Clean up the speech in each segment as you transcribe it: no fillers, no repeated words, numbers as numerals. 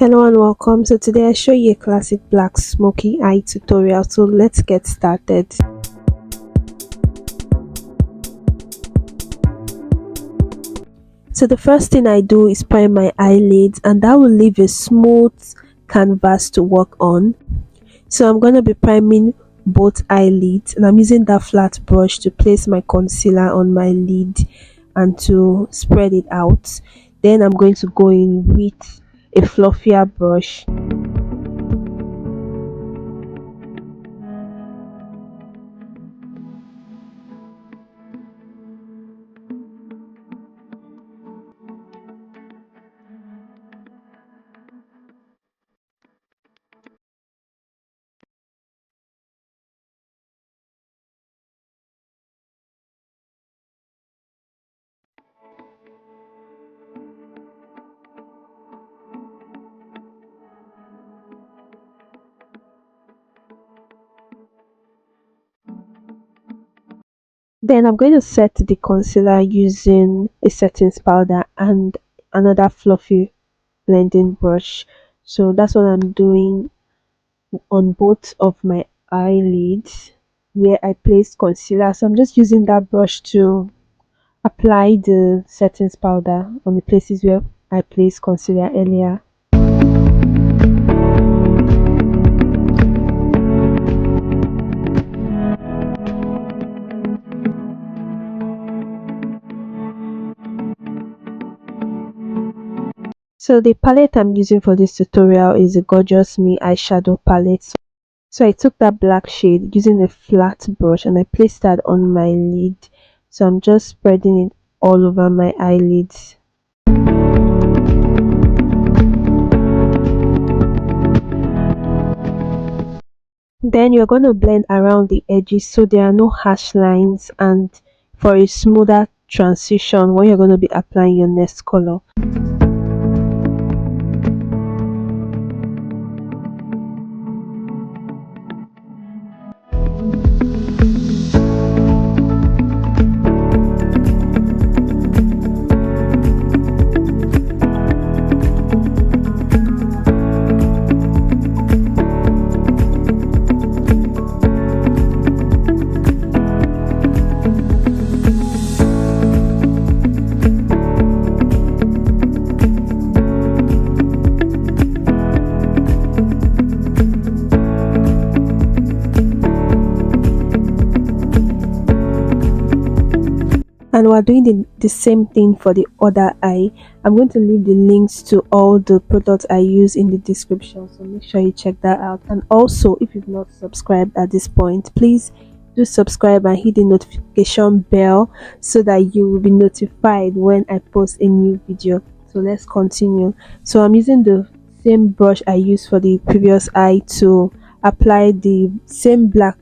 Hello and welcome. So today I show you a classic black smoky eye tutorial. So let's get started. So the first thing I do is prime my eyelids, and that will leave a smooth canvas to work on. So I'm going to be priming both eyelids, and I'm using that flat brush to place my concealer on my lid and to spread it out. Then I'm going to go in with a fluffier brush. Then I'm going to set the concealer using a setting powder and another fluffy blending brush. So that's what I'm doing on both of my eyelids where I placed concealer. So I'm just using that brush to apply the setting powder on the places where I placed concealer earlier. So the palette I'm using for this tutorial is a Gorgeous Me eyeshadow palette. So I took that black shade using a flat brush and I placed that on my lid. So I'm just spreading it all over my eyelids. Then you're going to blend around the edges so there are no harsh lines, and for a smoother transition when you're going to be applying your next color. And we're doing the same thing for the other eye. I'm going to leave the links to all the products I use in the description, so make sure you check that out. And also, if you've not subscribed at this point, please do subscribe and hit the notification bell so that you will be notified when I post a new video. So let's continue. So I'm using the same brush I used for the previous eye to apply the same black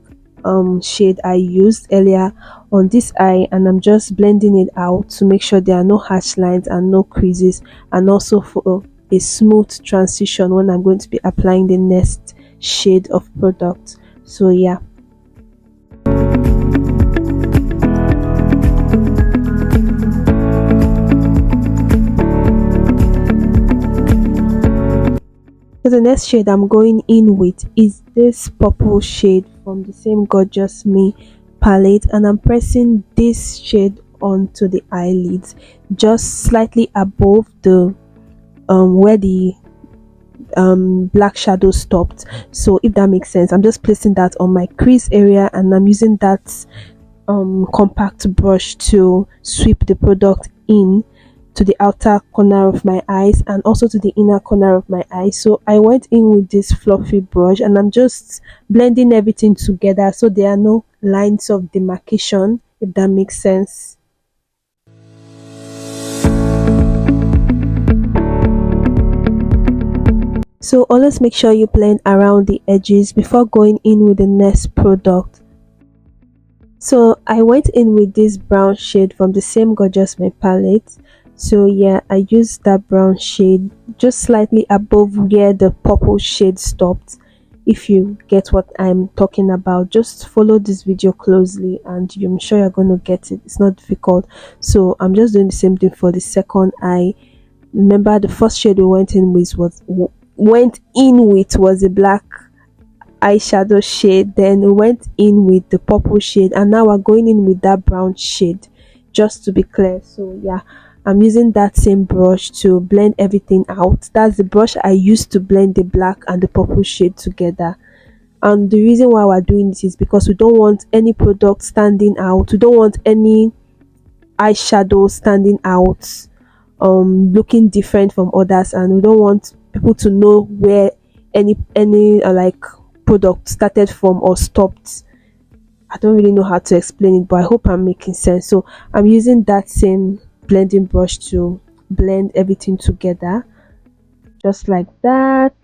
shade I used earlier on this eye, and I'm just blending it out to make sure there are no harsh lines and no creases, and also for a smooth transition when I'm going to be applying the next shade of product. So yeah. So the next shade I'm going in with is this purple shade from the same Gorgeous Me palette, and I'm pressing this shade onto the eyelids just slightly above the where the black shadow stopped. So if that makes sense, I'm just placing that on my crease area, and I'm using that compact brush to sweep the product in to the outer corner of my eyes and also to the inner corner of my eyes. So I went in with this fluffy brush and I'm just blending everything together so there are no lines of demarcation, if that makes sense. So always make sure you blend around the edges before going in with the next product. So I went in with this brown shade from the same Gorgeous Me palette. So yeah, I used that brown shade just slightly above where the purple shade stopped. If you get what I'm talking about, just follow this video closely and I'm sure you're going to get it. It's not difficult. So I'm just doing the same thing for the second eye. Remember, the first shade we went in with went in with was a black eyeshadow shade, then we went in with the purple shade, and now we're going in with that brown shade, just to be clear. So yeah, I'm using that same brush to blend everything out. That's the brush I used to blend the black and the purple shade together. And the reason why we're doing this is because we don't want any product standing out, we don't want any eyeshadow standing out, looking different from others, and we don't want people to know where any like product started from or stopped. I don't really know how to explain it, but I hope I'm making sense. So I'm using that same blending brush to blend everything together, just like that.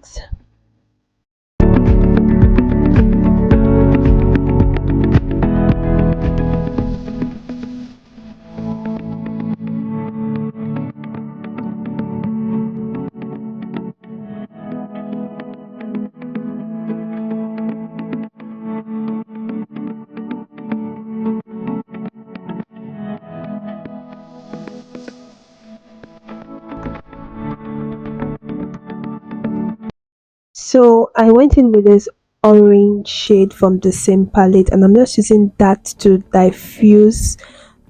So I went in with this orange shade from the same palette, and I'm just using that to diffuse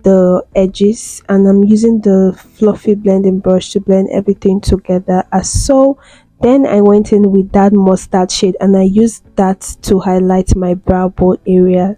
the edges, and I'm using the fluffy blending brush to blend everything together as so. Then I went in with that mustard shade, and I used that to highlight my brow bone area.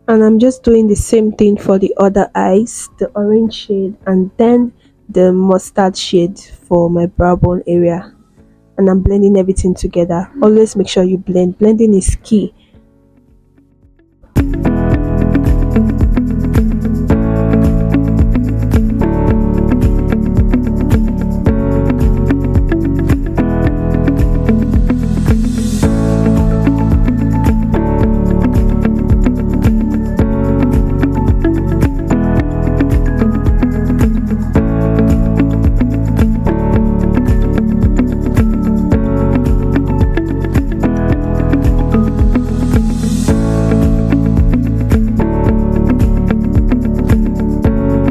And I'm just doing the same thing for the other eyes, the orange shade and then the mustard shade for my brow bone area. And I'm blending everything together. Always make sure you blend. Blending is key.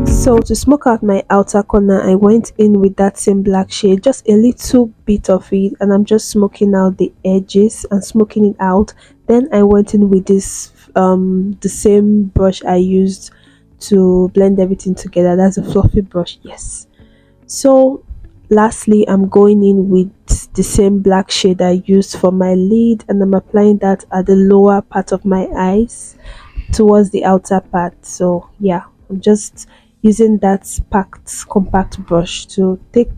So to smoke out my outer corner, I went in with that same black shade, just a little bit of it, and I'm just smoking out the edges and smoking it out. Then I went in with this the same brush I used to blend everything together. That's a fluffy brush, yes. So lastly, I'm going in with the same black shade I used for my lid, and I'm applying that at the lower part of my eyes towards the outer part. So yeah, I'm just using that packed compact brush to take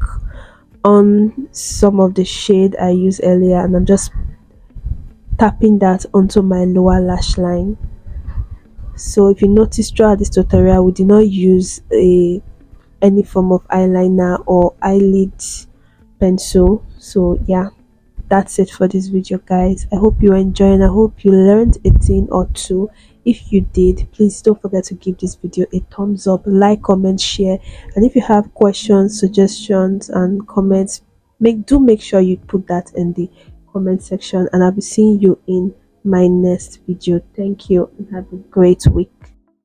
on some of the shade I used earlier, and I'm just tapping that onto my lower lash line. So if you notice throughout this tutorial, we did not use a any form of eyeliner or eyelid pencil. So yeah, that's it for this video, guys. I hope you enjoy and I hope you learned a thing or two. If you did, please don't forget to give this video a thumbs up, like, comment, share, and if you have questions, suggestions and comments, make sure you put that in the comment section, and I'll be seeing you in my next video. Thank you and have a great week.